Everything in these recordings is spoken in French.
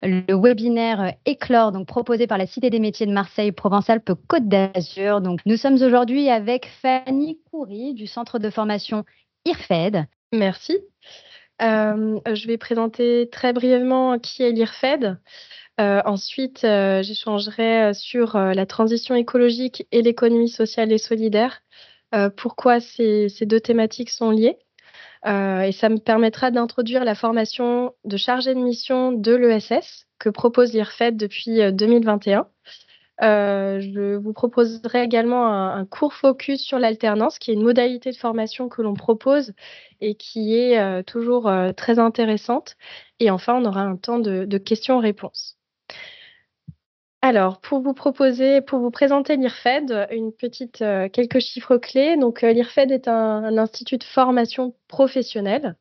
le webinaire Éclore, donc proposé par la Cité des métiers de Marseille, Provence-Alpes-Côte d'Azur. Donc, nous sommes aujourd'hui avec Fanny Coury du centre de formation IRFED. Merci. Je vais présenter très brièvement qui est l'IRFED. Ensuite, j'échangerai sur la transition écologique et l'économie sociale et solidaire, pourquoi ces deux thématiques sont liées. Et ça me permettra d'introduire la formation de chargé de mission de l'ESS que propose l'IRFED depuis 2021. Je vous proposerai également un court focus sur l'alternance, qui est une modalité de formation que l'on propose et qui est toujours très intéressante. Et enfin, on aura un temps de questions-réponses. Alors, pour vous présenter l'IRFED, quelques chiffres clés. Donc, l'IRFED est un institut de formation professionnelle,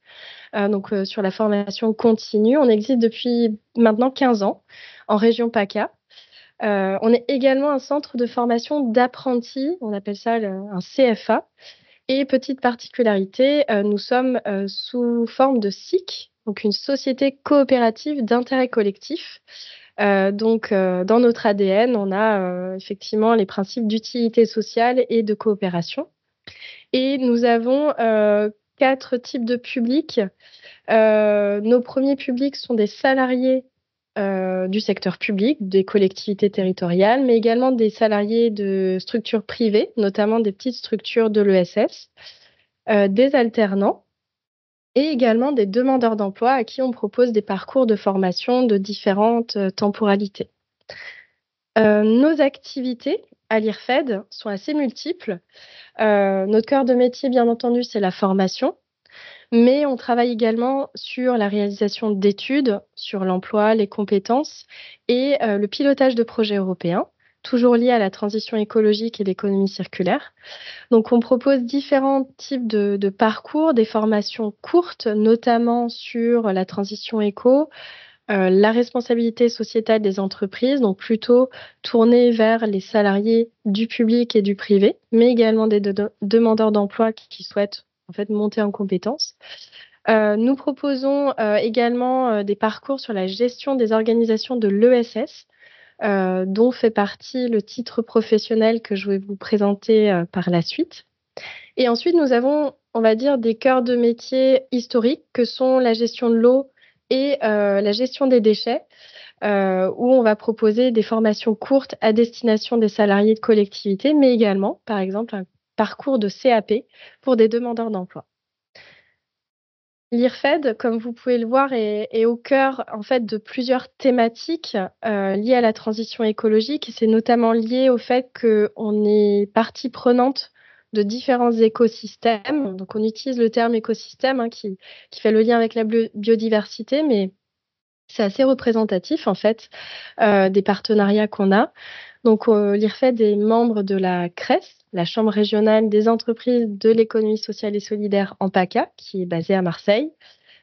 sur la formation continue. On existe depuis maintenant 15 ans en région PACA. On est également un centre de formation d'apprentis, on appelle ça un CFA. Et petite particularité, nous sommes sous forme de SIC, donc une société coopérative d'intérêt collectif. Dans notre ADN, on a effectivement les principes d'utilité sociale et de coopération. Et nous avons 4 types de publics. Nos premiers publics sont des salariés du secteur public, des collectivités territoriales, mais également des salariés de structures privées, notamment des petites structures de l'ESS, des alternants et également des demandeurs d'emploi à qui on propose des parcours de formation de différentes temporalités. Nos activités à l'IRFED sont assez multiples. Notre cœur de métier, bien entendu, c'est la formation, mais on travaille également sur la réalisation d'études, sur l'emploi, les compétences et le pilotage de projets européens, toujours liés à la transition écologique et l'économie circulaire. Donc, on propose différents types de parcours, des formations courtes, notamment sur la transition éco, la responsabilité sociétale des entreprises, donc plutôt tournée vers les salariés du public et du privé, mais également des demandeurs d'emploi qui souhaitent en fait monter en compétences. Nous proposons également des parcours sur la gestion des organisations de l'ESS, dont fait partie le titre professionnel que je vais vous présenter par la suite. Et ensuite, nous avons, on va dire, des cœurs de métier historiques que sont la gestion de l'eau et la gestion des déchets, où on va proposer des formations courtes à destination des salariés de collectivités, mais également, par exemple, un parcours de CAP pour des demandeurs d'emploi. L'IRFED, comme vous pouvez le voir, est au cœur en fait de plusieurs thématiques liées à la transition écologique. Et c'est notamment lié au fait qu'on est partie prenante de différents écosystèmes. Donc, on utilise le terme écosystème qui fait le lien avec la biodiversité, mais c'est assez représentatif en fait des partenariats qu'on a. Donc, l'IRFED est membre de la CRES, la Chambre régionale des entreprises de l'économie sociale et solidaire en PACA, qui est basée à Marseille,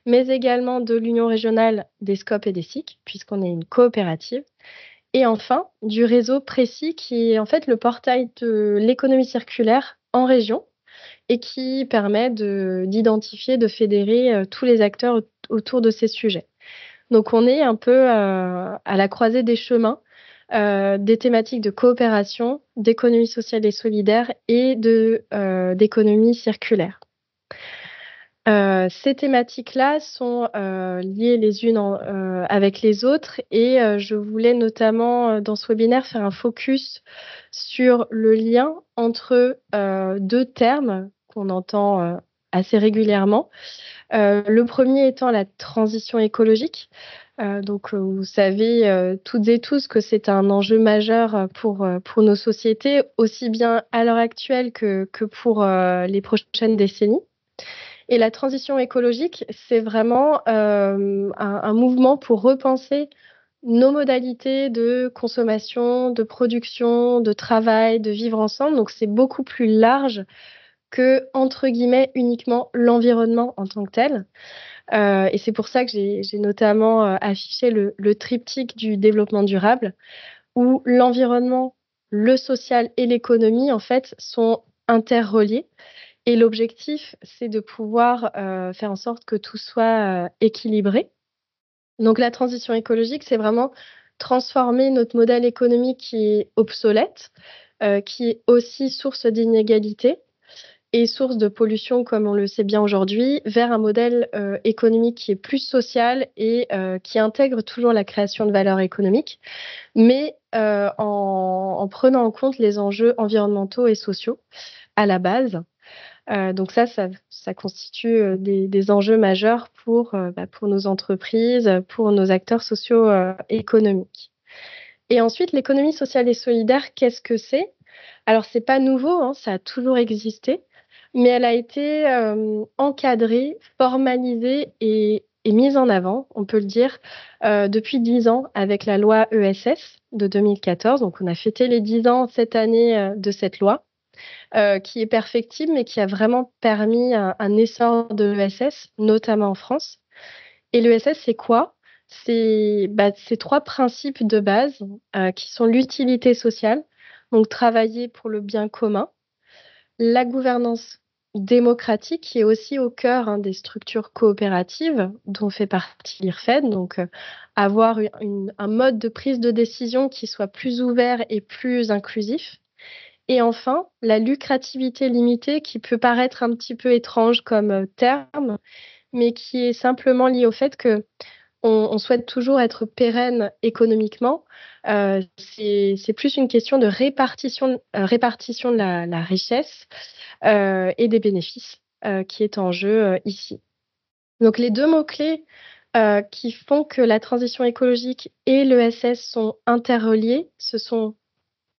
mais également de l'Union régionale des SCOP et des SIC, puisqu'on est une coopérative. Et enfin, du réseau Précis, qui est en fait le portail de l'économie circulaire en région et qui permet d'identifier, de fédérer tous les acteurs autour de ces sujets. Donc, on est un peu à la croisée des chemins des thématiques de coopération, d'économie sociale et solidaire et d'économie circulaire. Ces thématiques-là sont liées les unes avec les autres et je voulais notamment dans ce webinaire faire un focus sur le lien entre deux termes qu'on entend assez régulièrement. Le premier étant la transition écologique. Vous savez toutes et tous que c'est un enjeu majeur pour nos sociétés, aussi bien à l'heure actuelle que pour les prochaines décennies. Et la transition écologique, c'est vraiment un mouvement pour repenser nos modalités de consommation, de production, de travail, de vivre ensemble. Donc, c'est beaucoup plus large que, entre guillemets, uniquement l'environnement en tant que tel. Et c'est pour ça que j'ai notamment affiché le triptyque du développement durable, où l'environnement, le social et l'économie, en fait, sont interreliés. Et l'objectif, c'est de pouvoir faire en sorte que tout soit équilibré. Donc la transition écologique, c'est vraiment transformer notre modèle économique qui est obsolète, qui est aussi source d'inégalités et source de pollution, comme on le sait bien aujourd'hui, vers un modèle économique qui est plus social et qui intègre toujours la création de valeur économique, mais en prenant en compte les enjeux environnementaux et sociaux à la base. Donc ça constitue des enjeux majeurs pour nos entreprises, pour nos acteurs sociaux économiques. Et ensuite, l'économie sociale et solidaire, qu'est-ce que c'est? Alors, c'est pas nouveau, hein, ça a toujours existé, mais elle a été encadrée, formalisée et mise en avant, on peut le dire, depuis 10 ans avec la loi ESS de 2014. Donc, on a fêté les 10 ans cette année de cette loi qui est perfectible, mais qui a vraiment permis un essor de l'ESS, notamment en France. Et l'ESS, c'est quoi? C'est trois principes de base qui sont l'utilité sociale, donc travailler pour le bien commun, la gouvernance démocratique qui est aussi au cœur des structures coopératives dont fait partie l'IRFED, donc avoir un mode de prise de décision qui soit plus ouvert et plus inclusif. Et enfin, la lucrativité limitée qui peut paraître un petit peu étrange comme terme, mais qui est simplement liée au fait que on souhaite toujours être pérenne économiquement. C'est plus une question de répartition de la richesse et des bénéfices qui est en jeu ici. Donc les deux mots-clés qui font que la transition écologique et l'ESS sont interreliés, ce sont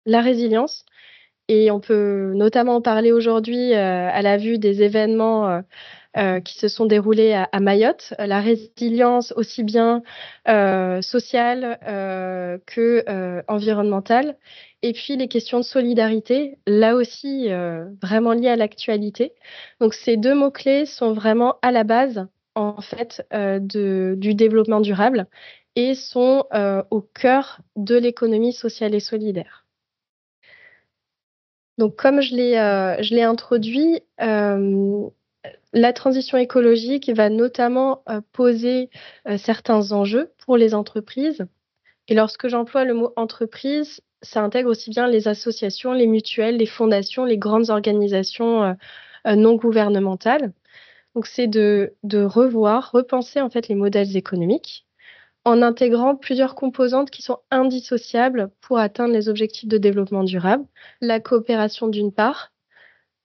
la résilience, et on peut notamment en parler aujourd'hui à la vue des événements qui se sont déroulés à Mayotte. La résilience aussi bien sociale que environnementale. Et puis les questions de solidarité, là aussi vraiment liées à l'actualité. Donc ces deux mots-clés sont vraiment à la base en fait du développement durable et sont au cœur de l'économie sociale et solidaire. Donc, comme je l'ai introduit, la transition écologique va notamment poser certains enjeux pour les entreprises. Et lorsque j'emploie le mot entreprise, ça intègre aussi bien les associations, les mutuelles, les fondations, les grandes organisations non gouvernementales. Donc, c'est de repenser en fait les modèles économiques en intégrant plusieurs composantes qui sont indissociables pour atteindre les objectifs de développement durable. La coopération d'une part,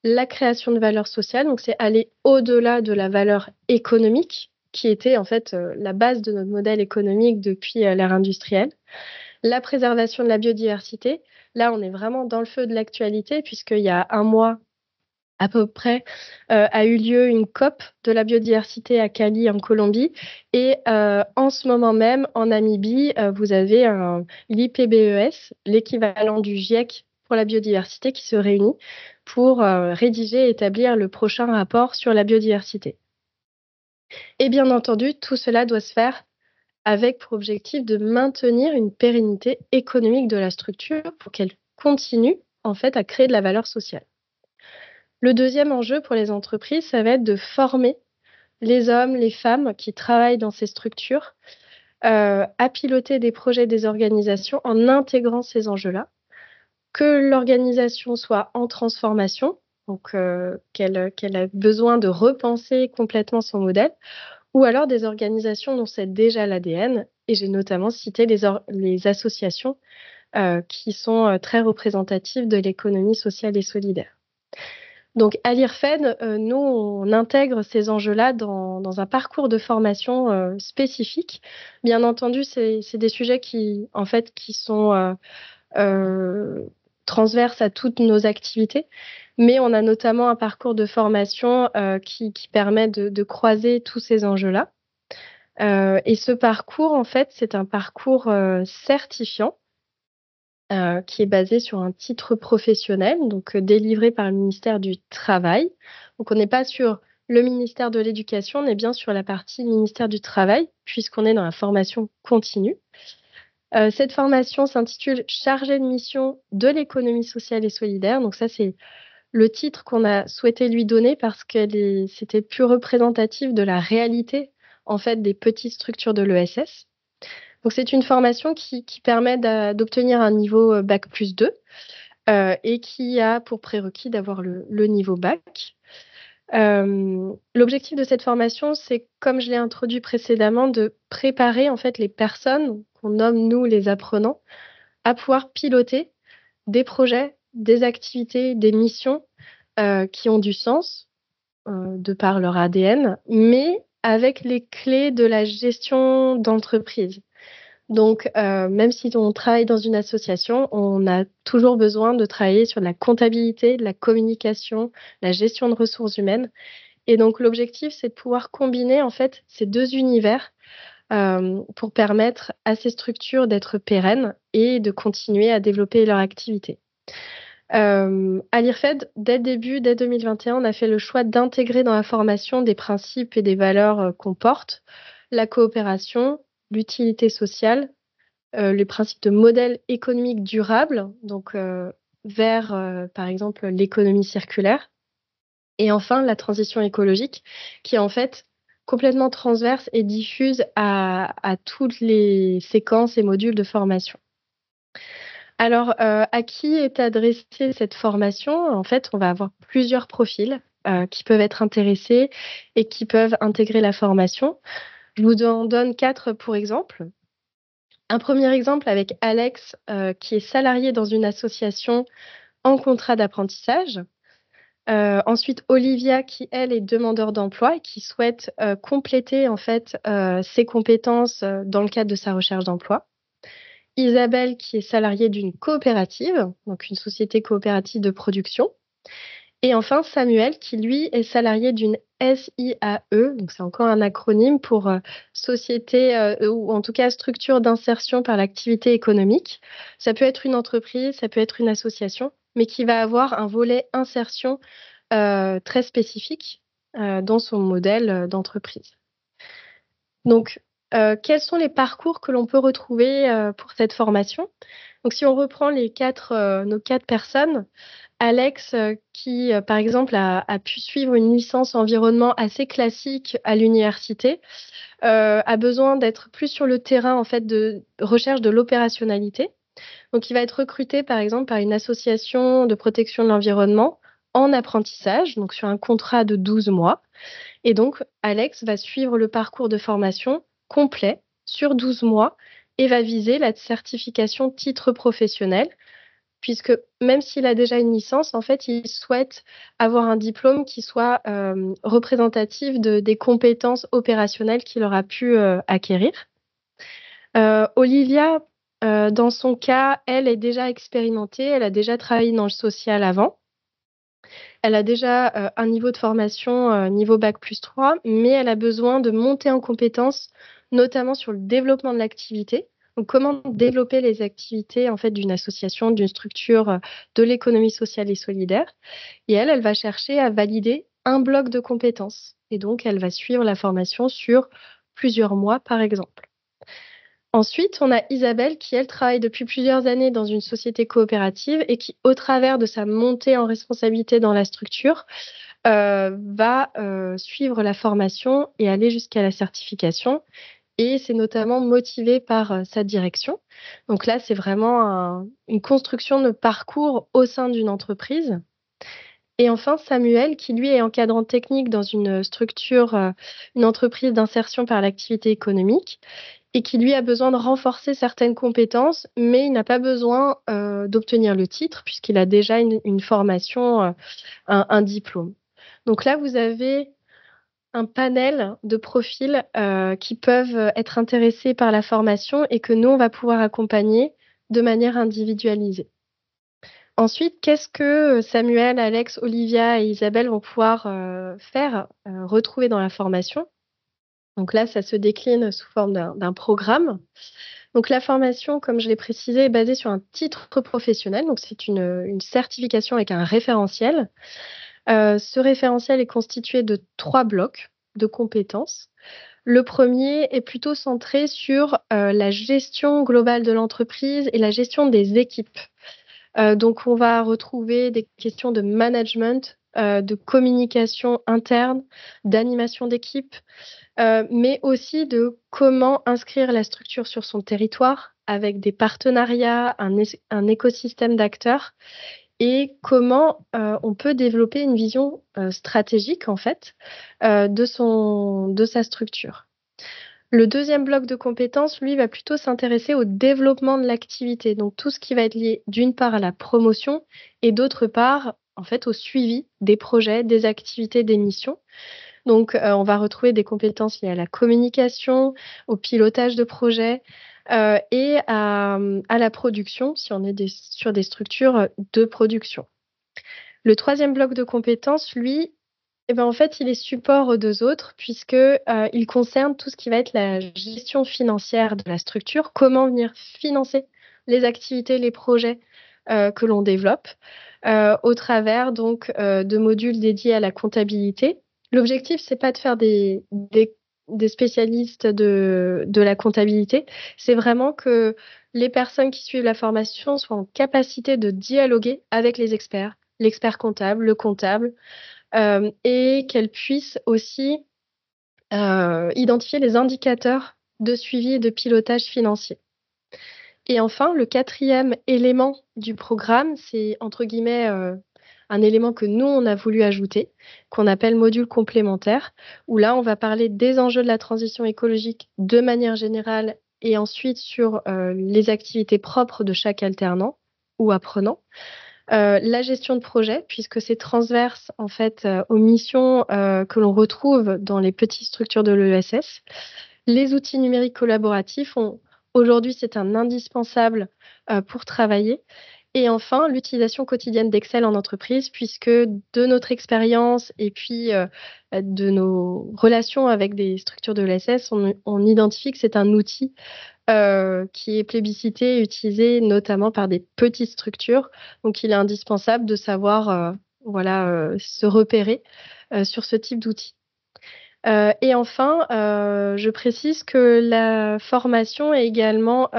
la création de valeur sociale, donc c'est aller au-delà de la valeur économique qui était en fait la base de notre modèle économique depuis l'ère industrielle. La préservation de la biodiversité, là on est vraiment dans le feu de l'actualité puisqu'il y a un mois à peu près, a eu lieu une COP de la biodiversité à Cali, en Colombie. Et en ce moment même, en Namibie, vous avez l'IPBES, l'équivalent du GIEC pour la biodiversité, qui se réunit pour rédiger et établir le prochain rapport sur la biodiversité. Et bien entendu, tout cela doit se faire avec pour objectif de maintenir une pérennité économique de la structure pour qu'elle continue en fait à créer de la valeur sociale. Le deuxième enjeu pour les entreprises, ça va être de former les hommes, les femmes qui travaillent dans ces structures à piloter des projets des organisations en intégrant ces enjeux-là, que l'organisation soit en transformation, donc qu'elle a besoin de repenser complètement son modèle, ou alors des organisations dont c'est déjà l'ADN, et j'ai notamment cité les associations qui sont très représentatives de l'économie sociale et solidaire. Donc, à l'IRFED, nous, on intègre ces enjeux-là dans un parcours de formation spécifique. Bien entendu, c'est des sujets en fait, qui sont transverses à toutes nos activités, mais on a notamment un parcours de formation qui permet de croiser tous ces enjeux-là. Et ce parcours, en fait, c'est un parcours certifiant qui est basé sur un titre professionnel, donc délivré par le ministère du Travail. Donc on n'est pas sur le ministère de l'Éducation, on est bien sur la partie ministère du Travail, puisqu'on est dans la formation continue. Cette formation s'intitule Chargé de mission de l'économie sociale et solidaire. Donc ça, c'est le titre qu'on a souhaité lui donner parce que c'était plus représentatif de la réalité en fait des petites structures de l'ESS. Donc c'est une formation qui permet d'obtenir un niveau bac plus 2 et qui a pour prérequis d'avoir le niveau bac. L'objectif de cette formation, c'est, comme je l'ai introduit précédemment, de préparer en fait les personnes qu'on nomme nous les apprenants à pouvoir piloter des projets, des activités, des missions qui ont du sens de par leur ADN, mais avec les clés de la gestion d'entreprise. Donc, même si on travaille dans une association, on a toujours besoin de travailler sur la comptabilité, la communication, la gestion de ressources humaines. Et donc, l'objectif, c'est de pouvoir combiner en fait ces deux univers pour permettre à ces structures d'être pérennes et de continuer à développer leur activité. À l'IRFED, dès le début, dès 2021, on a fait le choix d'intégrer dans la formation des principes et des valeurs qu'on porte, la coopération, l'utilité sociale, les principes de modèle économique durable, donc vers, par exemple, l'économie circulaire, et enfin la transition écologique, qui est en fait complètement transverse et diffuse à toutes les séquences et modules de formation. Alors, à qui est adressée cette formation? En fait, on va avoir plusieurs profils qui peuvent être intéressés et qui peuvent intégrer la formation. Je vous en donne 4 pour exemple. Un premier exemple avec Alex, qui est salarié dans une association en contrat d'apprentissage. Ensuite, Olivia qui, elle, est demandeur d'emploi et qui souhaite compléter en fait ses compétences dans le cadre de sa recherche d'emploi. Isabelle qui est salariée d'une coopérative, donc une société coopérative de production. Et enfin, Samuel qui, lui, est salarié d'une SIAE, donc c'est encore un acronyme pour société ou en tout cas structure d'insertion par l'activité économique. Ça peut être une entreprise, ça peut être une association, mais qui va avoir un volet insertion très spécifique dans son modèle d'entreprise. Donc, quels sont les parcours que l'on peut retrouver pour cette formation? Donc, si on reprend nos 4 personnes, Alex, qui, par exemple, a pu suivre une licence environnement assez classique à l'université, a besoin d'être plus sur le terrain, en fait, de recherche de l'opérationnalité. Donc, il va être recruté, par exemple, par une association de protection de l'environnement en apprentissage, donc sur un contrat de 12 mois. Et donc, Alex va suivre le parcours de formation complet sur 12 mois et va viser la certification titre professionnel, puisque même s'il a déjà une licence, en fait, il souhaite avoir un diplôme qui soit représentatif des compétences opérationnelles qu'il aura pu acquérir. Olivia, dans son cas, elle est déjà expérimentée, elle a déjà travaillé dans le social avant. Elle a déjà un niveau de formation, niveau bac plus 3, mais elle a besoin de monter en compétences, notamment sur le développement de l'activité. Donc, comment développer les activités en fait d'une association, d'une structure de l'économie sociale et solidaire. Et elle va chercher à valider un bloc de compétences. Et donc, elle va suivre la formation sur plusieurs mois, par exemple. Ensuite, on a Isabelle qui, elle, travaille depuis plusieurs années dans une société coopérative et qui, au travers de sa montée en responsabilité dans la structure, va suivre la formation et aller jusqu'à la certification. Et c'est notamment motivé par sa direction. Donc là, c'est vraiment une construction de parcours au sein d'une entreprise. Et enfin, Samuel, qui lui est encadrant technique dans une structure, une entreprise d'insertion par l'activité économique et qui lui a besoin de renforcer certaines compétences, mais il n'a pas besoin d'obtenir le titre puisqu'il a déjà une formation, un diplôme. Donc là, vous avez un panel de profils qui peuvent être intéressés par la formation et que nous, on va pouvoir accompagner de manière individualisée. Ensuite, qu'est-ce que Samuel, Alex, Olivia et Isabelle vont pouvoir faire, retrouver dans la formation? Donc là, ça se décline sous forme d'un programme. Donc la formation, comme je l'ai précisé, est basée sur un titre professionnel. Donc c'est une certification avec un référentiel. Ce référentiel est constitué de 3 blocs de compétences. Le premier est plutôt centré sur la gestion globale de l'entreprise et la gestion des équipes. Donc on va retrouver des questions de management, de communication interne, d'animation d'équipe, mais aussi de comment inscrire la structure sur son territoire avec des partenariats, un écosystème d'acteurs et comment on peut développer une vision stratégique en fait de sa structure. Le deuxième bloc de compétences, lui, va plutôt s'intéresser au développement de l'activité, donc tout ce qui va être lié d'une part à la promotion et d'autre part en fait au suivi des projets, des activités, des missions. Donc, on va retrouver des compétences liées à la communication, au pilotage de projets, et à la production, si on est sur des structures, de production. Le troisième bloc de compétences, lui, eh ben, en fait, il est support aux 2 autres puisque, il concerne tout ce qui va être la gestion financière de la structure. Comment venir financer les activités, les projets, que l'on développe, au travers donc, de modules dédiés à la comptabilité. L'objectif, c'est pas de faire des spécialistes de la comptabilité. C'est vraiment que les personnes qui suivent la formation soient en capacité de dialoguer avec les experts, l'expert comptable, le comptable, et qu'elles puissent aussi, identifier les indicateurs de suivi et de pilotage financier. Et enfin, le quatrième élément du programme, c'est entre guillemets, un élément que nous, on a voulu ajouter, qu'on appelle module complémentaire, où là, on va parler des enjeux de la transition écologique de manière générale et ensuite sur, les activités propres de chaque alternant ou apprenant. La gestion de projet, puisque c'est transverse en fait, aux missions, que l'on retrouve dans les petites structures de l'ESS. Les outils numériques collaboratifs ont aujourd'hui, c'est un indispensable, pour travailler et enfin, l'utilisation quotidienne d'Excel en entreprise puisque de notre expérience et puis, de nos relations avec des structures de l'ESS, on identifie que c'est un outil qui est plébiscité et utilisé notamment par des petites structures. Donc il est indispensable de savoir, voilà, se repérer, sur ce type d'outils. Et enfin, je précise que la formation est également,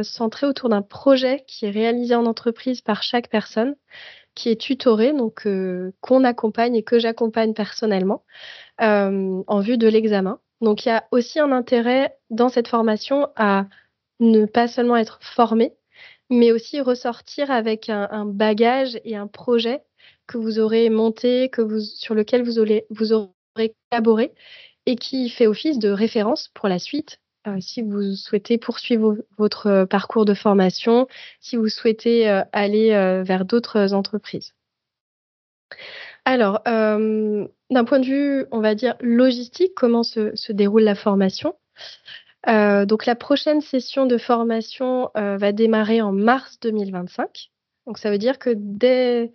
centrée autour d'un projet qui est réalisé en entreprise par chaque personne, qui est tutoré, donc qu'on accompagne et que j'accompagne personnellement, en vue de l'examen. Donc il y a aussi un intérêt dans cette formation à ne pas seulement être formé, mais aussi ressortir avec un bagage et un projet que vous aurez monté, sur lequel vous aurez collaboré et qui fait office de référence pour la suite, si vous souhaitez poursuivre votre parcours de formation, si vous souhaitez, aller, vers d'autres entreprises. Alors, d'un point de vue, on va dire logistique, comment se déroule la formation? Donc la prochaine session de formation, va démarrer en mars 2025. Donc ça veut dire que dès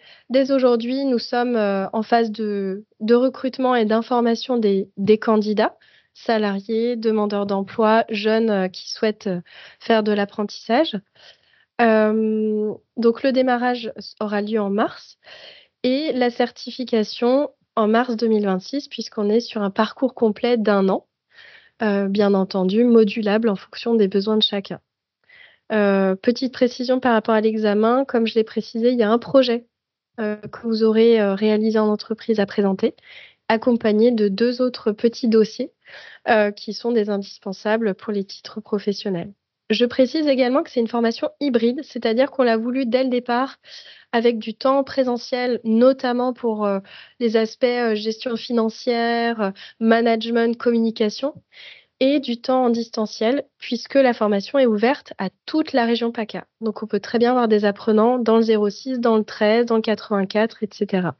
aujourd'hui, nous sommes, en phase de recrutement et d'information des candidats, salariés, demandeurs d'emploi, jeunes, qui souhaitent, faire de l'apprentissage. Donc le démarrage aura lieu en mars et la certification en mars 2026 puisqu'on est sur un parcours complet d'1 an. Bien entendu, modulable en fonction des besoins de chacun. Petite précision par rapport à l'examen, comme je l'ai précisé, il y a un projet, que vous aurez, réalisé en entreprise à présenter, accompagné de 2 autres petits dossiers, qui sont des indispensables pour les titres professionnels. Je précise également que c'est une formation hybride, c'est-à-dire qu'on l'a voulu dès le départ avec du temps présentiel, notamment pour, les aspects, gestion financière, management, communication et du temps en distanciel puisque la formation est ouverte à toute la région PACA. Donc on peut très bien avoir des apprenants dans le 06, dans le 13, dans le 84 et cetera.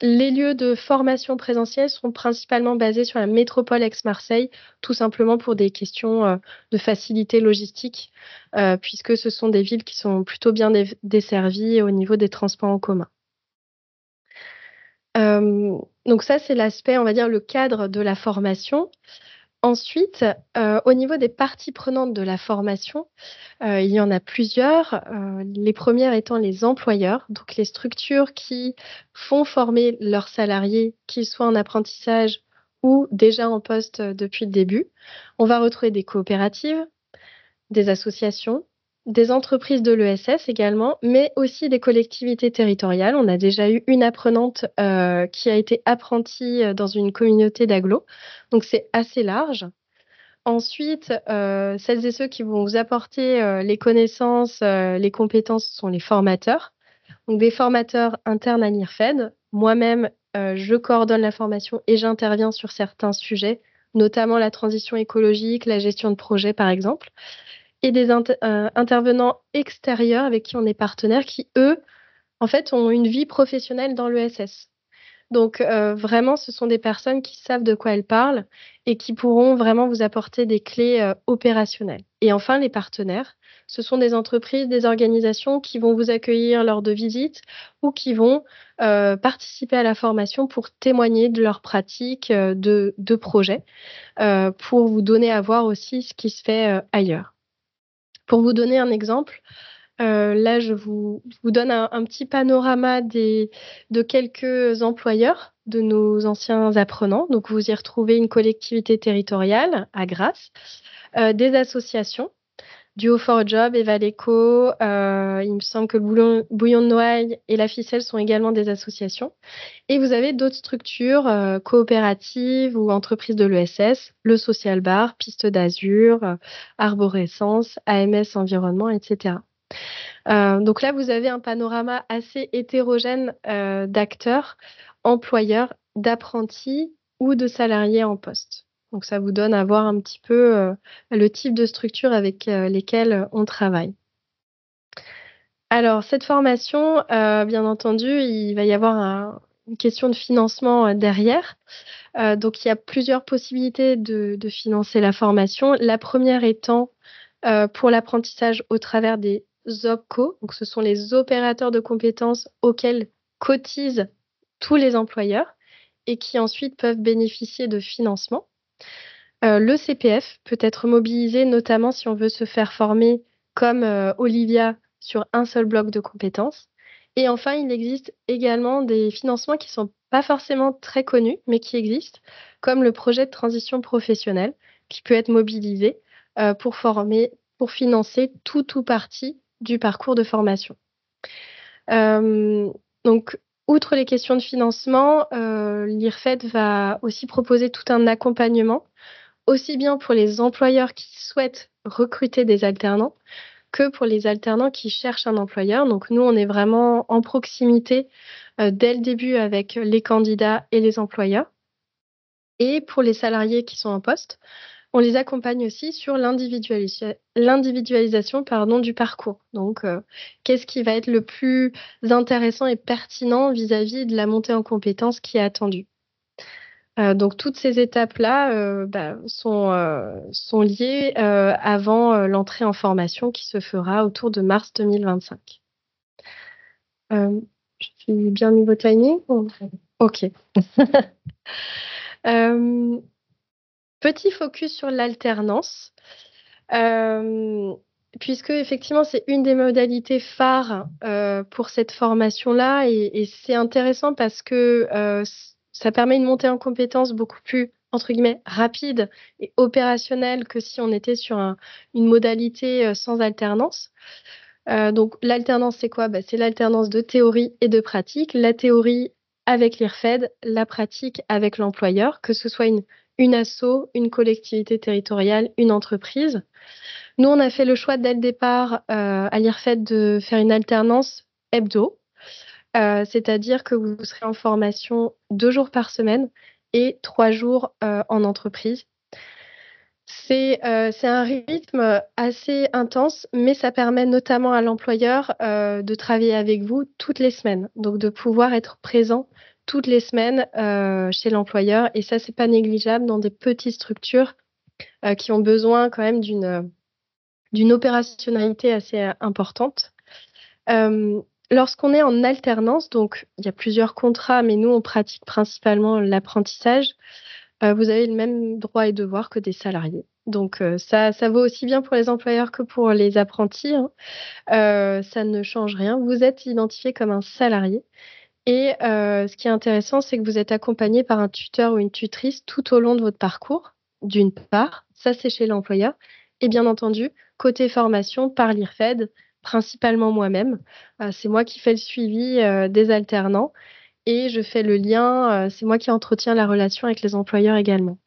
Les lieux de formation présentielle seront principalement basés sur la métropole Aix-Marseille, tout simplement pour des questions, de facilité logistique, puisque ce sont des villes qui sont plutôt bien desservies au niveau des transports en commun. Donc ça, c'est l'aspect, on va dire, le cadre de la formation. Ensuite, au niveau des parties prenantes de la formation, il y en a plusieurs, les premières étant les employeurs, donc les structures qui font former leurs salariés, qu'ils soient en apprentissage ou déjà en poste, depuis le début. On va retrouver des coopératives, des associations, des entreprises de l'ESS également, mais aussi des collectivités territoriales. On a déjà eu une apprenante qui a été apprentie dans une communauté d'agglo, donc c'est assez large. Ensuite, celles et ceux qui vont vous apporter les connaissances, les compétences sont les formateurs. Donc des formateurs internes à l'IRFED. Moi-même, je coordonne la formation et j'interviens sur certains sujets, notamment la transition écologique, la gestion de projet par exemple, et des intervenants extérieurs avec qui on est partenaire qui, eux, en fait, ont une vie professionnelle dans l'ESS. Donc vraiment, ce sont des personnes qui savent de quoi elles parlent et qui pourront vraiment vous apporter des clés, opérationnelles. Et enfin, les partenaires, ce sont des entreprises, des organisations qui vont vous accueillir lors de visites ou qui vont, participer à la formation pour témoigner de leurs pratiques, de projets, pour vous donner à voir aussi ce qui se fait, ailleurs. Pour vous donner un exemple, là, je vous donne un petit panorama de quelques employeurs de nos anciens apprenants. Donc vous y retrouvez une collectivité territoriale à Grasse, des associations, Duo for Job, Evaleco, il me semble que le Bouillon de Noailles et La Ficelle sont également des associations et vous avez d'autres structures, coopératives ou entreprises de l'ESS, le Social Bar, Piste d'Azur, Arborescence, AMS Environnement et cetera. Donc là, vous avez un panorama assez hétérogène, d'acteurs, employeurs, d'apprentis ou de salariés en poste. Donc ça vous donne à voir un petit peu, le type de structure avec, lesquelles on travaille. Alors cette formation, bien entendu, il va y avoir une question de financement, derrière. Donc il y a plusieurs possibilités de financer la formation. La première étant, pour l'apprentissage au travers des OPCO, donc ce sont les opérateurs de compétences auxquels cotisent tous les employeurs et qui ensuite peuvent bénéficier de financement. Le CPF peut être mobilisé notamment si on veut se faire former comme, Olivia sur un seul bloc de compétences et enfin, il existe également des financements qui sont pas forcément très connus, mais qui existent, comme le projet de transition professionnelle qui peut être mobilisé, pour financer tout ou partie du parcours de formation. Hem, donc outre les questions de financement, l'IRFED va aussi proposer tout un accompagnement aussi bien pour les employeurs qui souhaitent recruter des alternants que pour les alternants qui cherchent un employeur. Donc nous, on est vraiment en proximité, dès le début avec les candidats et les employeurs. Et pour les salariés qui sont en poste, on les accompagne aussi sur l'individualisation, pardon, du parcours. Donc, qu'est-ce qui va être le plus intéressant et pertinent vis-à-vis de la montée en compétences qui est attendue? Donc toutes ces étapes-là, sont liées, avant, l'entrée en formation qui se fera autour de mars 2025. Hem, je suis bien niveau timing ou? OK. Hem, Petit focus sur l'alternance, hem, puisque effectivement c'est une des modalités phares, pour cette formation-là et c'est intéressant parce que, ça permet une montée en compétences beaucoup plus, entre guillemets, «rapide» et opérationnelle que si on était sur une modalité, sans alternance. Donc l'alternance, c'est quoi? Bah, c'est l'alternance de théorie et de pratique. La théorie avec l'IRFED, la pratique avec l'employeur, que ce soit une asso, une collectivité territoriale, une entreprise. Nous, on a fait le choix dès le départ, à l'IRFED de faire une alternance hebdo, c'est-à-dire que vous serez en formation 2 jours par semaine et 3 jours, en entreprise. C'est un rythme assez intense, mais ça permet notamment à l'employeur, de travailler avec vous toutes les semaines. Donc de pouvoir être présent toutes les semaines, chez l'employeur et ça, c'est pas négligeable dans des petites structures, qui ont besoin quand même d'une opérationnalité assez, importante. Hem, Lorsqu'on est en alternance, donc il y a plusieurs contrats, mais nous, on pratique principalement l'apprentissage. Vous avez le même droit et devoir que des salariés. Donc ça vaut aussi bien pour les employeurs que pour les apprentis, hein. Ça ne change rien. Vous êtes identifié comme un salarié et ce qui est intéressant, c'est que vous êtes accompagné par un tuteur ou une tutrice tout au long de votre parcours, d'une part. Ça, c'est chez l'employeur et bien entendu, côté formation par l'IRFED, principalement moi-même. C'est moi qui fais le suivi des alternants et je fais le lien, c'est moi qui entretiens la relation avec les employeurs également.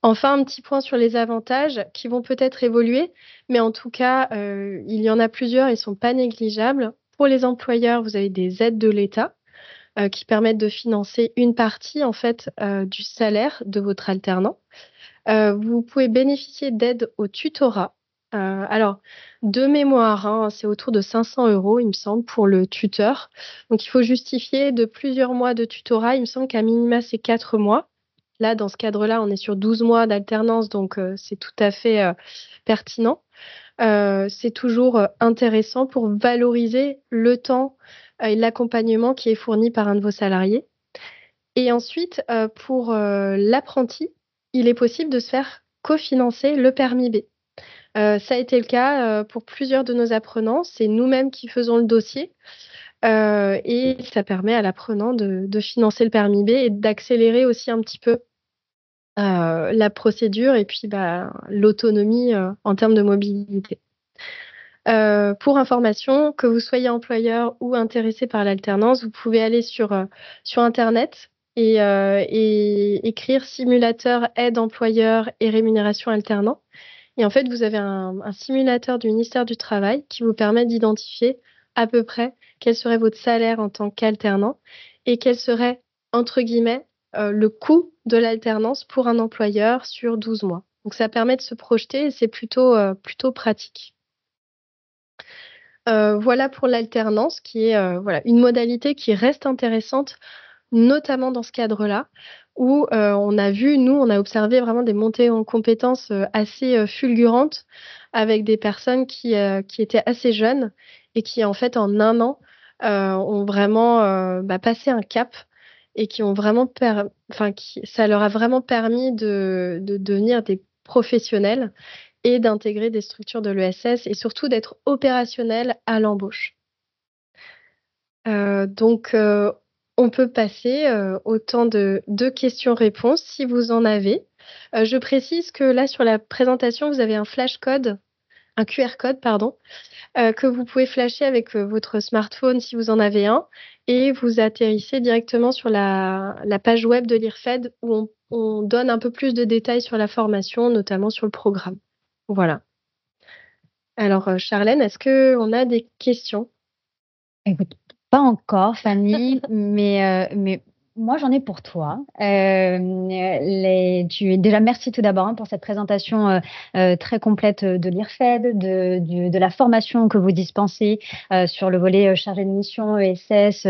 Enfin, un petit point sur les avantages qui vont peut-être évoluer, mais en tout cas, il y en a plusieurs, ils ne sont pas négligeables. Pour les employeurs, vous avez des aides de l'État qui permettent de financer une partie en fait du salaire de votre alternant. Vous pouvez bénéficier d'aides au tutorat. Alors, de mémoire, hein, c'est autour de 500 €, il me semble, pour le tuteur. Donc, il faut justifier de plusieurs mois de tutorat. Il me semble qu'à minima, c'est 4 mois. Là, dans ce cadre-là, on est sur 12 mois d'alternance, donc c'est tout à fait pertinent. C'est toujours intéressant pour valoriser le temps et l'accompagnement qui est fourni par un de vos salariés. Et ensuite, pour l'apprenti, il est possible de se faire cofinancer le permis B. Ça a été le cas pour plusieurs de nos apprenants. C'est nous-mêmes qui faisons le dossier et ça permet à l'apprenant de financer le permis B et d'accélérer aussi un petit peu la procédure et puis l'autonomie en termes de mobilité. Pour information, que vous soyez employeur ou intéressé par l'alternance, vous pouvez aller sur internet et écrire simulateur aide employeur et rémunération alternant. Et en fait, vous avez un simulateur du ministère du Travail qui vous permet d'identifier à peu près quel serait votre salaire en tant qu'alternant et quel serait, entre guillemets, le coût de l'alternance pour un employeur sur 12 mois. Donc ça permet de se projeter et c'est plutôt pratique. Voilà pour l'alternance qui est, voilà, une modalité qui reste intéressante, notamment dans ce cadre-là où, on a observé vraiment des montées en compétences, assez, fulgurantes avec des personnes qui étaient assez jeunes et qui en fait en 1 an, ont vraiment, passé un cap et qui ont vraiment ça leur a vraiment permis de devenir des professionnels et d'intégrer des structures de l'ESS et surtout d'être opérationnels à l'embauche. Donc on peut passer, au temps de questions-réponses si vous en avez. Je précise que là, sur la présentation, vous avez un QR code, pardon, que vous pouvez flasher avec, votre smartphone si vous en avez un et vous atterrissez directement sur la page web de l'IRFED où on donne un peu plus de détails sur la formation, notamment sur le programme. Voilà. Alors, Charlène, est-ce qu'on a des questions? Écoute, pas encore, Fanny, mais moi, j'en ai pour toi. Déjà, merci tout d'abord pour cette présentation très complète de l'IRFED, de la formation que vous dispensez sur le volet chargé de mission, ESS,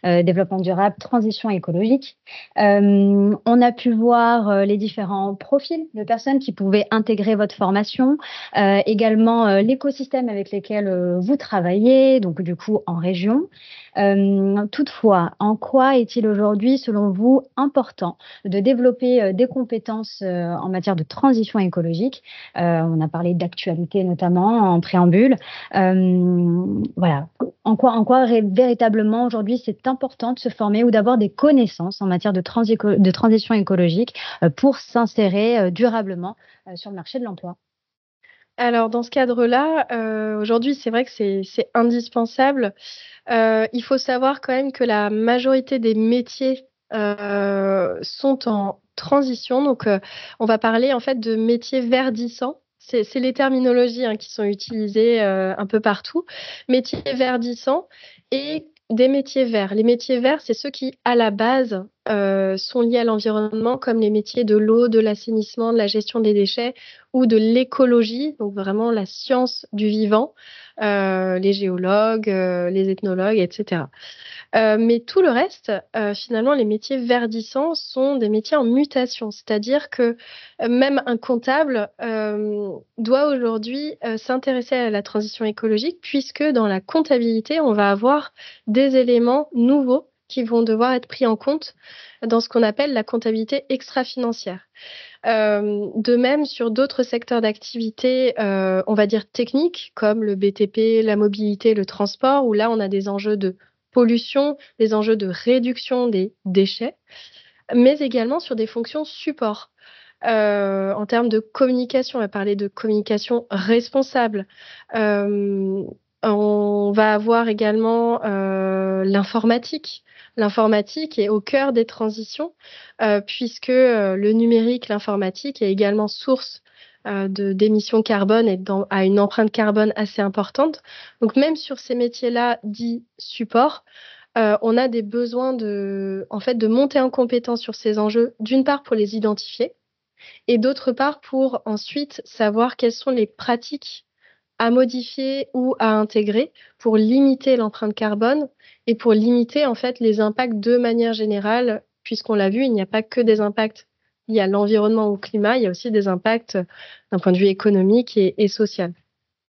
développement durable, transition écologique. On a pu voir les différents profils de personnes qui pouvaient intégrer votre formation, également l'écosystème avec lequel vous travaillez, donc du coup en région. Toutefois, en quoi est-il aujourd'hui, selon vous, important de développer des compétences en matière de transition écologique? On a parlé d'actualité notamment en préambule. Voilà. En quoi véritablement aujourd'hui c'est important de se former ou d'avoir des connaissances en matière de transition écologique pour s'insérer durablement sur le marché de l'emploi? Alors dans ce cadre-là, aujourd'hui, c'est vrai que c'est indispensable. Il faut savoir quand même que la majorité des métiers, sont en transition. Donc, on va parler en fait de métiers verdissants. C'est les terminologies, hein, qui sont utilisées, un peu partout. Métiers verdissants et des métiers verts. Les métiers verts, c'est ceux qui, à la base, sont liés à l'environnement, comme les métiers de l'eau, de l'assainissement, de la gestion des déchets ou de l'écologie, donc vraiment la science du vivant, les géologues, les ethnologues et cetera. Mais tout le reste, finalement, les métiers verdissants sont des métiers en mutation. C'est-à-dire que, même un comptable, doit aujourd'hui, s'intéresser à la transition écologique puisque dans la comptabilité, on va avoir des éléments nouveaux qui vont devoir être pris en compte dans ce qu'on appelle la comptabilité extra-financière. De même sur d'autres secteurs d'activité, on va dire techniques comme le BTP, la mobilité, le transport, où là on a des enjeux de pollution, des enjeux de réduction des déchets, mais également sur des fonctions support. En termes de communication, on va parler de communication responsable. On va avoir également l'informatique. L'informatique est au cœur des transitions, puisque le numérique, l'informatique est également source d'émissions carbone et a une empreinte carbone assez importante. Donc même sur ces métiers-là dits support, on a des besoins en fait, de monter en compétence sur ces enjeux, d'une part pour les identifier, et d'autre part pour ensuite savoir quelles sont les pratiques à modifier ou à intégrer pour limiter l'empreinte carbone et pour limiter en fait les impacts de manière générale, puisqu'on l'a vu, il n'y a pas que des impacts liés à l'environnement ou au climat, il y a aussi des impacts d'un point de vue économique et social.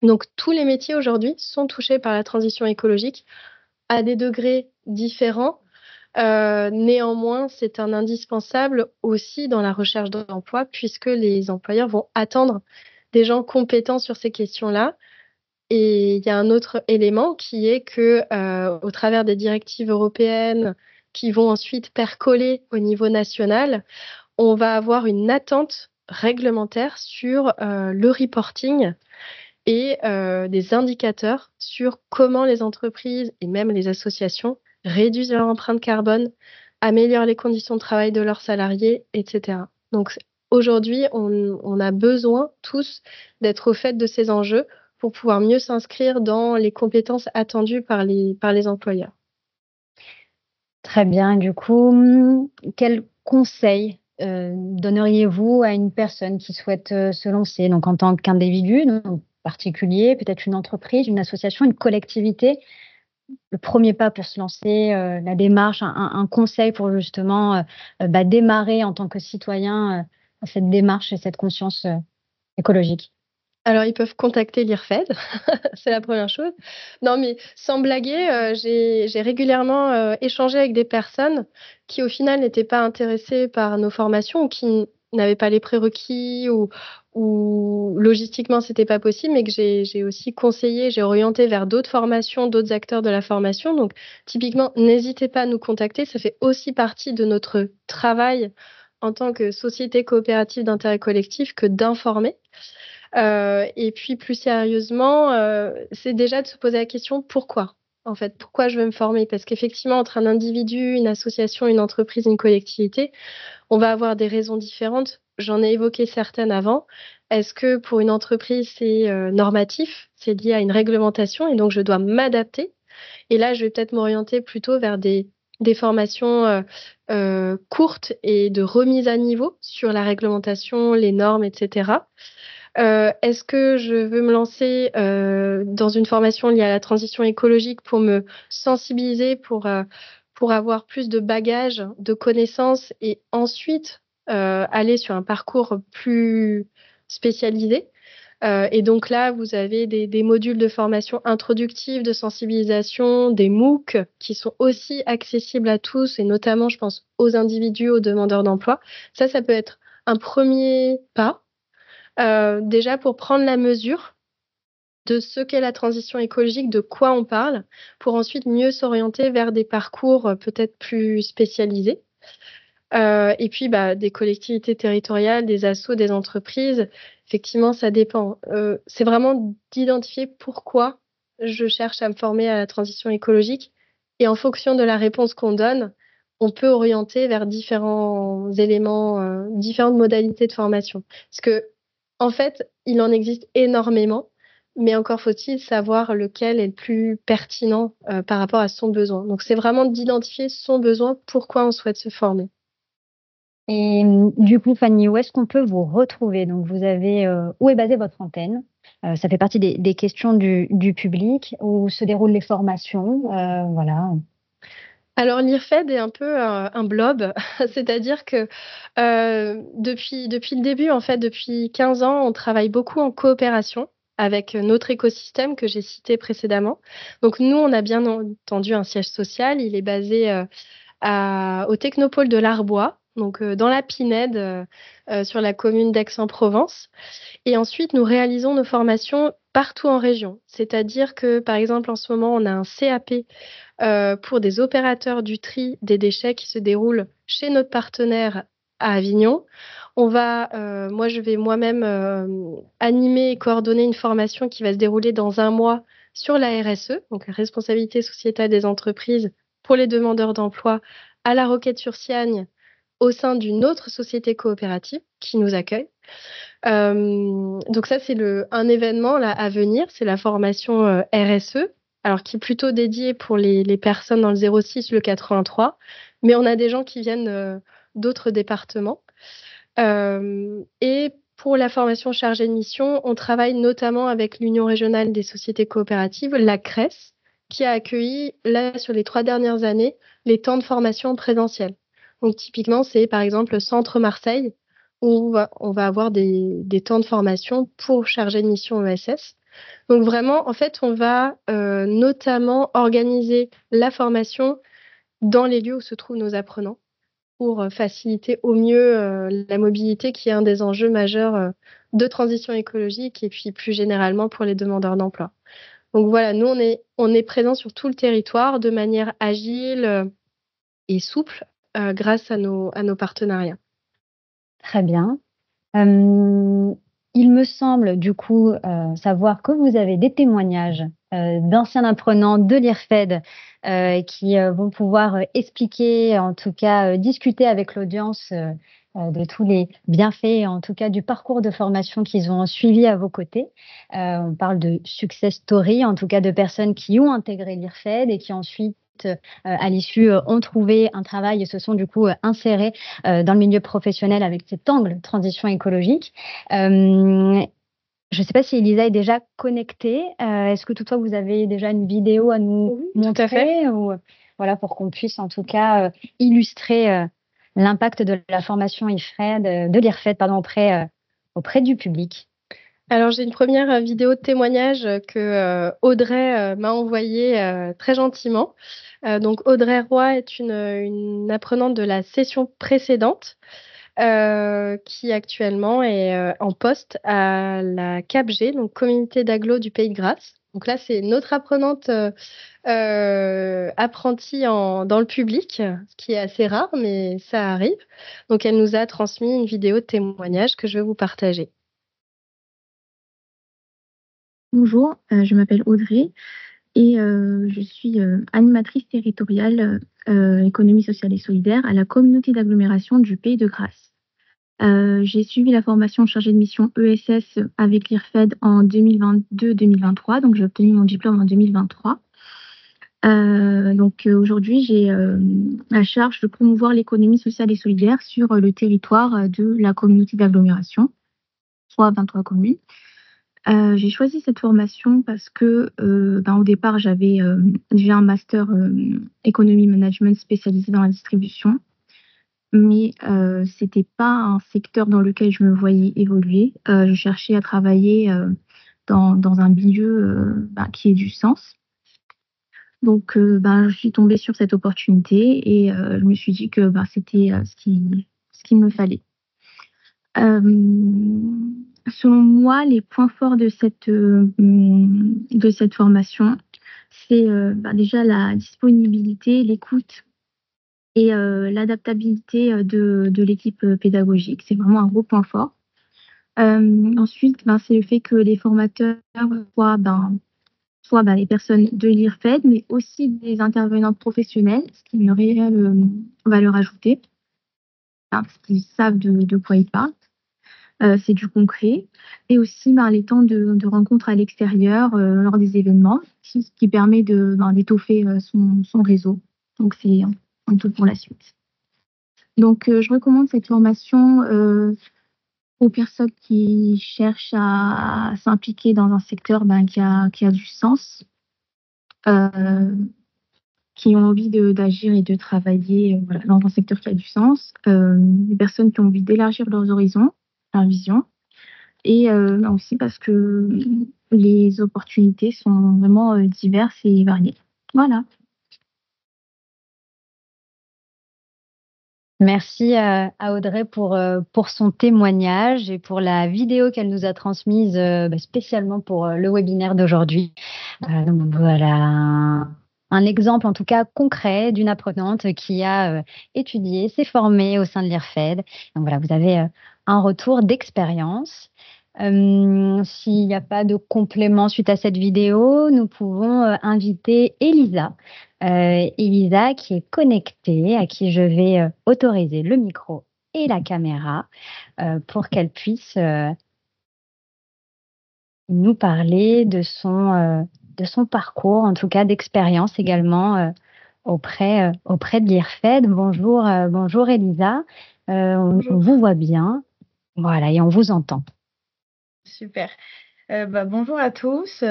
Donc tous les métiers aujourd'hui sont touchés par la transition écologique à des degrés différents. Néanmoins, c'est un indispensable aussi dans la recherche d'emploi, puisque les employeurs vont attendre des gens compétents sur ces questions-là. Et il y a un autre élément qui est que, au travers des directives européennes qui vont ensuite percoler au niveau national, on va avoir une attente réglementaire sur le reporting et des indicateurs sur comment les entreprises et même les associations réduisent leur empreinte carbone, améliorent les conditions de travail de leurs salariés, etc. Donc aujourd'hui, on a besoin tous d'être au fait de ces enjeux pour pouvoir mieux s'inscrire dans les compétences attendues par les employeurs. Très bien. Du coup, quel conseil, donneriez-vous à une personne qui souhaite, se lancer, donc en tant qu'individu, donc particulier, peut-être une entreprise, une association, une collectivité? Le premier pas pour se lancer, la démarche, un conseil pour justement, démarrer en tant que citoyen, cette démarche et cette conscience, écologique? Alors, ils peuvent contacter l'IRFED, c'est la première chose. Non, mais sans blaguer, j'ai régulièrement, échangé avec des personnes qui, au final, n'étaient pas intéressées par nos formations ou qui n'avaient pas les prérequis ou logistiquement, c'était pas possible, mais que j'ai aussi conseillé, j'ai orienté vers d'autres formations, d'autres acteurs de la formation. Donc typiquement, n'hésitez pas à nous contacter, ça fait aussi partie de notre travail en tant que société coopérative d'intérêt collectif que d'informer. Et puis plus sérieusement, c'est déjà de se poser la question: «Pourquoi?» En fait, pourquoi je veux me former? Parce qu'effectivement, entre un individu, une association, une entreprise, une collectivité, on va avoir des raisons différentes. J'en ai évoqué certaines avant. Est-ce que pour une entreprise, c'est, normatif? C'est lié à une réglementation et donc je dois m'adapter? Et là, je vais peut-être m'orienter plutôt vers des formations, courtes et de remise à niveau sur la réglementation, les normes et cetera. Est-ce que je veux me lancer, dans une formation liée à la transition écologique pour me sensibiliser, pour avoir plus de bagages, de connaissances et ensuite, aller sur un parcours plus spécialisé? Et donc là, vous avez des modules de formation introductive, de sensibilisation, des MOOC qui sont aussi accessibles à tous et notamment, je pense, aux individus, aux demandeurs d'emploi. Ça peut être un premier pas. Déjà pour prendre la mesure de ce qu'est la transition écologique, de quoi on parle, pour ensuite mieux s'orienter vers des parcours, peut-être plus spécialisés. Et puis, des collectivités territoriales, des assos, des entreprises, effectivement, ça dépend. C'est vraiment d'identifier pourquoi je cherche à me former à la transition écologique et en fonction de la réponse qu'on donne, on peut orienter vers différents éléments, différentes modalités de formation. Parce que en fait, il en existe énormément, mais encore faut-il savoir lequel est le plus pertinent, par rapport à son besoin. Donc c'est vraiment d'identifier son besoin, pourquoi on souhaite se former. Et du coup, Fanny, où est-ce qu'on peut vous retrouver? Donc vous avez, où est basée votre antenne? Ça fait partie des questions du public. Où se déroulent les formations? Voilà. Alors l'IRFED est un peu un blob, c'est-à-dire que, depuis le début, en fait, depuis 15 ans, on travaille beaucoup en coopération avec, notre écosystème que j'ai cité précédemment. Donc nous, on a bien entendu un siège social, il est basé, au technopôle de l'Arbois, donc dans la Pinède, sur la commune d'Aix-en-Provence. Et ensuite, nous réalisons nos formations partout en région. C'est-à-dire que, par exemple, en ce moment, on a un CAP, pour des opérateurs du tri des déchets qui se déroule chez notre partenaire à Avignon. Moi, je vais moi-même animer et coordonner une formation qui va se dérouler dans un mois sur la RSE, donc la responsabilité sociétale des entreprises pour les demandeurs d'emploi à La Roquette-sur-Siagne, au sein d'une autre société coopérative qui nous accueille. Donc ça, c'est un événement là, à venir, c'est la formation RSE, alors qui est plutôt dédiée pour les personnes dans le 06, le 83, mais on a des gens qui viennent d'autres départements. Et pour la formation chargée de mission, on travaille notamment avec l'Union régionale des sociétés coopératives, la CRES, qui a accueilli, là, sur les 3 dernières années, les temps de formation présentiels. Donc typiquement, c'est par exemple le Centre Marseille, où on va avoir des temps de formation pour chargés de mission ESS. Donc vraiment, en fait, on va notamment organiser la formation dans les lieux où se trouvent nos apprenants pour faciliter au mieux la mobilité, qui est un des enjeux majeurs de transition écologique et puis plus généralement pour les demandeurs d'emploi. Donc voilà, nous, on est présents sur tout le territoire de manière agile et souple grâce à nos partenariats. Très bien. Il me semble du coup savoir que vous avez des témoignages d'anciens apprenants de l'IRFED qui vont pouvoir expliquer, en tout cas discuter avec l'audience de tous les bienfaits, en tout cas du parcours de formation qu'ils ont suivi à vos côtés. On parle de success story, en tout cas de personnes qui ont intégré l'IRFED et qui ensuite à l'issue, ont trouvé un travail et se sont du coup insérés dans le milieu professionnel avec cet angle transition écologique. Je ne sais pas si Elisa est déjà connectée. Est-ce que toutefois vous avez déjà une vidéo à nous montrer, tout à fait. ou voilà, pour qu'on puisse en tout cas illustrer l'impact de la formation IRFED, de l'IRFED pardon, auprès du public. Alors, j'ai une première vidéo de témoignage que Audrey m'a envoyée très gentiment. Donc, Audrey Roy est une apprenante de la session précédente qui actuellement est en poste à la CAPG, donc Communauté d'agglo du Pays de Grasse. Donc là, c'est notre apprenante apprentie dans le public, ce qui est assez rare, mais ça arrive. Donc, elle nous a transmis une vidéo de témoignage que je vais vous partager. Bonjour, je m'appelle Audrey et je suis animatrice territoriale économie sociale et solidaire à la communauté d'agglomération du Pays de Grasse. J'ai suivi la formation chargée de mission ESS avec l'IRFED en 2022-2023, donc j'ai obtenu mon diplôme en 2023. Aujourd'hui, j'ai la charge de promouvoir l'économie sociale et solidaire sur le territoire de la communauté d'agglomération, soit 23 communes. J'ai choisi cette formation parce que au départ, j'avais déjà un master économie management spécialisé dans la distribution, mais c'était pas un secteur dans lequel je me voyais évoluer. Je cherchais à travailler dans un milieu qui ait du sens. Donc, je suis tombée sur cette opportunité et je me suis dit que c'était ce qu'il me fallait. Selon moi, les points forts de cette formation, c'est déjà la disponibilité, l'écoute et l'adaptabilité de l'équipe pédagogique. C'est vraiment un gros point fort. Ensuite, c'est le fait que les formateurs soient les personnes de l'IRFED, mais aussi des intervenants professionnels, ce qui est une réelle valeur ajoutée, parce qu'ils savent de quoi ils parlent. C'est du concret. Et aussi les temps de rencontres à l'extérieur lors des événements, ce qui permet d'étoffer son réseau. Donc, c'est un tout pour la suite. Donc, je recommande cette formation aux personnes qui cherchent à s'impliquer dans un secteur qui a du sens, qui ont envie d'agir et de travailler dans un secteur qui a du sens, des personnes qui ont envie d'élargir leurs horizons, leur vision, et aussi parce que les opportunités sont vraiment diverses et variées. Voilà. Merci à Audrey pour son témoignage et pour la vidéo qu'elle nous a transmise spécialement pour le webinaire d'aujourd'hui. Donc voilà. un exemple, en tout cas concret, d'une apprenante qui a étudié, s'est formée au sein de l'IRFED. Donc voilà, vous avez un retour d'expérience. S'il n'y a pas de complément suite à cette vidéo, nous pouvons inviter Elisa. Elisa qui est connectée, à qui je vais autoriser le micro et la caméra pour qu'elle puisse nous parler de son parcours, en tout cas d'expérience également auprès de l'IRFED. Bonjour, bonjour Elisa. On Bonjour, vous voit bien. Voilà, et on vous entend. super. Bonjour à tous,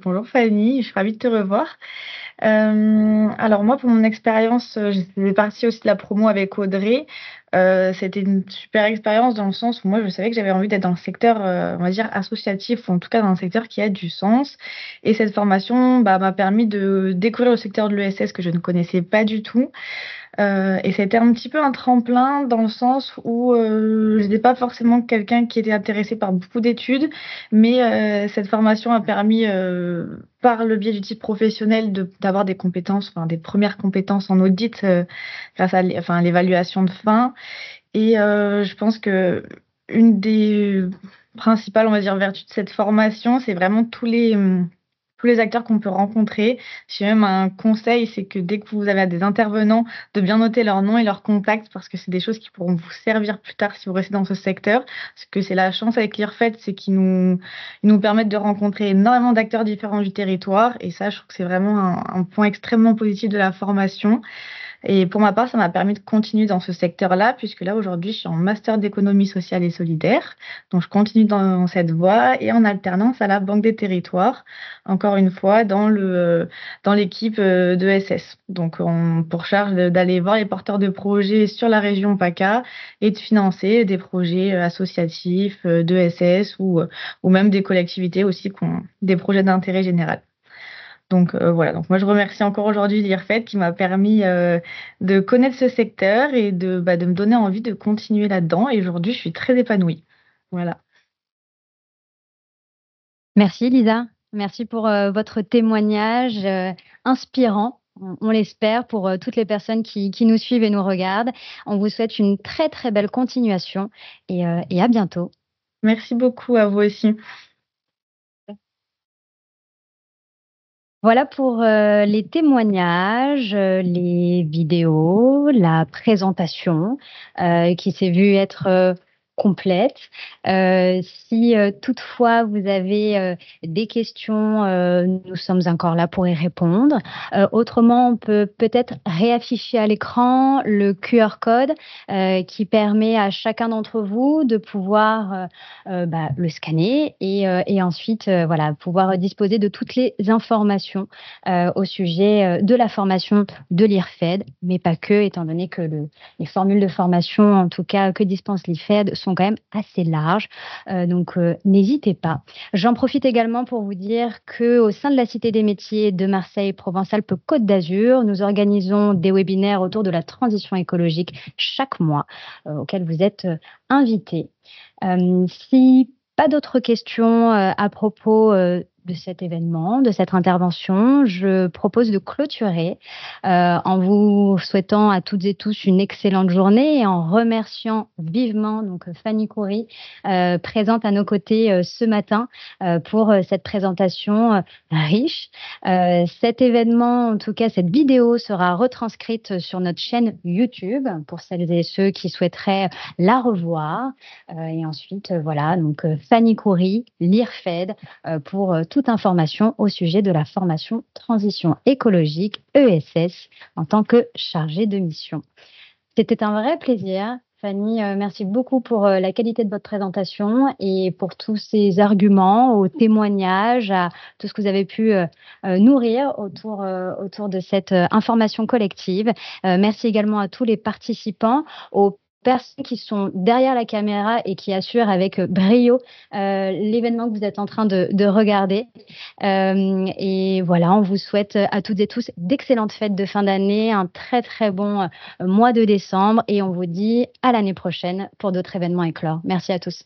bonjour Fanny, je suis ravie de te revoir. Alors moi, pour mon expérience, je faisais partie aussi de la promo avec Audrey. C'était une super expérience dans le sens où moi, je savais que j'avais envie d'être dans le secteur, on va dire associatif, ou en tout cas dans un secteur qui a du sens. Et cette formation, m'a permis de découvrir le secteur de l'ESS que je ne connaissais pas du tout. Et c'était un petit peu un tremplin dans le sens où, je n'étais pas forcément quelqu'un qui était intéressé par beaucoup d'études, mais cette formation a permis, par le biais du titre professionnel d'avoir des compétences, enfin des premières compétences en audit, grâce à l'évaluation de fin et je pense qu'une des principales, on va dire, vertus de cette formation, c'est vraiment tous les acteurs qu'on peut rencontrer. J'ai même un conseil, c'est que dès que vous avez des intervenants, de bien noter leur nom et leur contact parce que c'est des choses qui pourront vous servir plus tard si vous restez dans ce secteur. Parce que c'est la chance avec l'IRFED, c'est ils nous permettent de rencontrer énormément d'acteurs différents du territoire et ça, je trouve que c'est vraiment un point extrêmement positif de la formation. Et pour ma part, ça m'a permis de continuer dans ce secteur-là, puisque là, aujourd'hui, je suis en master d'économie sociale et solidaire. Donc, je continue dans cette voie et en alternance à la Banque des Territoires, encore une fois, dans l'équipe de SS. Donc, pour charge d'aller voir les porteurs de projets sur la région PACA et de financer des projets associatifs de SS ou même des collectivités aussi qui ont des projets d'intérêt général. Donc voilà, donc moi je remercie encore aujourd'hui l'IRFED qui m'a permis de connaître ce secteur et de me donner envie de continuer là-dedans. Et aujourd'hui, je suis très épanouie. Voilà. Merci Lisa, merci pour votre témoignage inspirant. On l'espère pour toutes les personnes qui nous suivent et nous regardent. On vous souhaite une très très belle continuation et à bientôt. Merci beaucoup à vous aussi. Voilà pour les témoignages, les vidéos, la présentation qui s'est vue être complète. Si toutefois vous avez des questions, nous sommes encore là pour y répondre. Autrement, on peut peut-être réafficher à l'écran le QR code qui permet à chacun d'entre vous de pouvoir le scanner et ensuite voilà, pouvoir disposer de toutes les informations au sujet de la formation de l'IRFED, mais pas que, étant donné que les formules de formation, en tout cas que dispense l'IRFED, sont quand même assez larges. Donc, n'hésitez pas. J'en profite également pour vous dire qu'au sein de la Cité des métiers de Marseille, Provence-Alpes-Côte d'Azur, nous organisons des webinaires autour de la transition écologique chaque mois, auxquels vous êtes invités. Si pas d'autres questions à propos de cet événement, de cette intervention, je propose de clôturer en vous souhaitant à toutes et tous une excellente journée et en remerciant vivement donc Fanny Khoury, présente à nos côtés ce matin pour cette présentation riche. Cet événement, en tout cas cette vidéo, sera retranscrite sur notre chaîne YouTube pour celles et ceux qui souhaiteraient la revoir. Et ensuite, voilà, donc Fanny Khoury, l'IRFED, pour toute information au sujet de la formation transition écologique ESS en tant que chargée de mission. C'était un vrai plaisir. Fanny, merci beaucoup pour la qualité de votre présentation et pour tous ces arguments, aux témoignages, à tout ce que vous avez pu nourrir autour de cette information collective. Merci également à tous les participants, aux personnes qui sont derrière la caméra et qui assurent avec brio l'événement que vous êtes en train de regarder. Et voilà, on vous souhaite à toutes et tous d'excellentes fêtes de fin d'année, un très très bon mois de décembre et on vous dit à l'année prochaine pour d'autres événements éclore. Merci à tous.